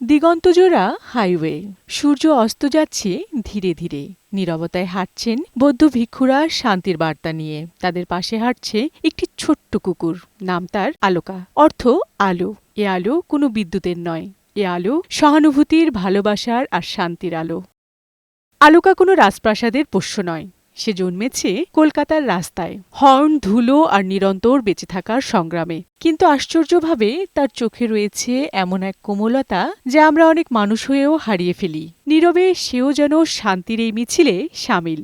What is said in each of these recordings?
দিগন্তজোড়া highway. সূর্য অস্ত যাচ্ছে ধীরে ধীরে। নীরবতায় হাঁটছেন বৌদ্ধ ভিক্ষুরা শান্তির বার্তা নিয়ে। তাদের পাশে হাঁটছে একটি ছোট্ট কুকুর। নাম তার আলোকা, অর্থ আলো। এ আলো কোনো বিদ্যুতের নয়, এ আলো সহানুভূতির, ভালোবাসার আর শান্তির আলো। আলোকা কোনো রাজপ্রাসাদের পোষ্য নয়। সে জন্মেছে কলকাতার রাস্তায়, হর্ন, ধুলো আর নিরন্তর বেঁচে থাকার সংগ্রামে। কিন্তু আশ্চর্যভাবে তার চোখে রয়েছে এমন এক কোমলতা যা আমরা অনেক মানুষ হয়েও হারিয়ে ফেলি। নীরবে সেও যেন শান্তির এই মিছিলে সামিল।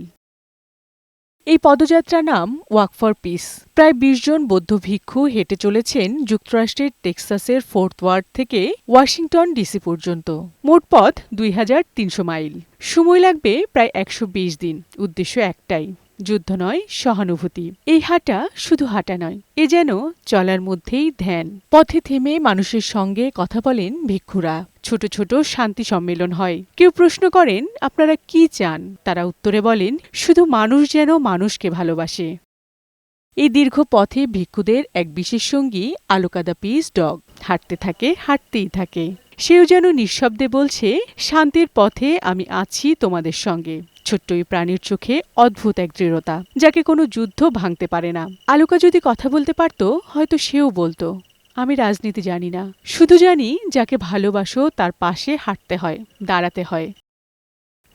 এই পদযাত্রার নাম ওয়াক ফর পিস। প্রায় ২০ জন বৌদ্ধ ভিক্ষু হেঁটে চলেছেন যুক্তরাষ্ট্রের টেক্সাসের ফোর্থ ওয়ার্ড থেকে ওয়াশিংটন ডিসি পর্যন্ত। মোট পথ ২৩০০ মাইল। সময় লাগবে প্রায় ১২০ দিন। উদ্দেশ্য একটাই, যুদ্ধ নয়, সহানুভূতি। এই হাঁটা শুধু হাঁটা নয়, এ যেন চলার মধ্যেই ধ্যান। পথে থেমে মানুষের সঙ্গে কথা বলেন ভিক্ষুরা। ছোট ছোট শান্তি সম্মেলন হয়। কেউ প্রশ্ন করেন, আপনারা কি চান? তারা উত্তরে বলেন, শুধু মানুষ যেন মানুষকে ভালোবাসে। এই দীর্ঘ পথে ভিক্ষুদের এক বিশেষ সঙ্গী আলোকা দ্য পিস ডগ। হাঁটতে থাকে, হাঁটতেই থাকে। সেও যেন নিঃশব্দে বলছে, শান্তির পথে আমি আছি তোমাদের সঙ্গে। ছোট্ট এই প্রাণীর চোখে অদ্ভুত এক দৃঢ়তা, যাকে কোনো যুদ্ধ ভাঙতে পারে না। আলোকা যদি কথা বলতে পারত, হয়তো সেও বলতো, আমি রাজনীতি জানি না, শুধু জানি যাকে ভালোবাসো তার পাশে হাঁটতে হয়, দাঁড়াতে হয়।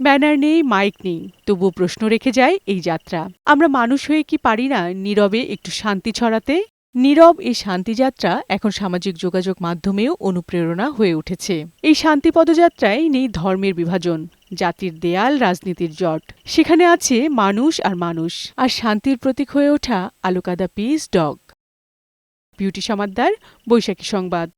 ব্যানার নেই, মাইক নেই, তবুও প্রশ্ন রেখে যায় এই যাত্রা। আমরা মানুষ হয়ে কি পারি না নীরবে একটু শান্তি ছড়াতে? নীরব এই শান্তিযাত্রা এখন সামাজিক যোগাযোগ মাধ্যমেও অনুপ্রেরণা হয়ে উঠেছে। এই শান্তি পদযাত্রায় নেই ধর্মের বিভাজন, জাতির দেয়াল, রাজনীতির জট। সেখানে আছে মানুষ আর মানুষ, আর শান্তির প্রতীক হয়ে ওঠা Aloka the peace dog. Beauty Samaddar, Baishakhi সংবাদ।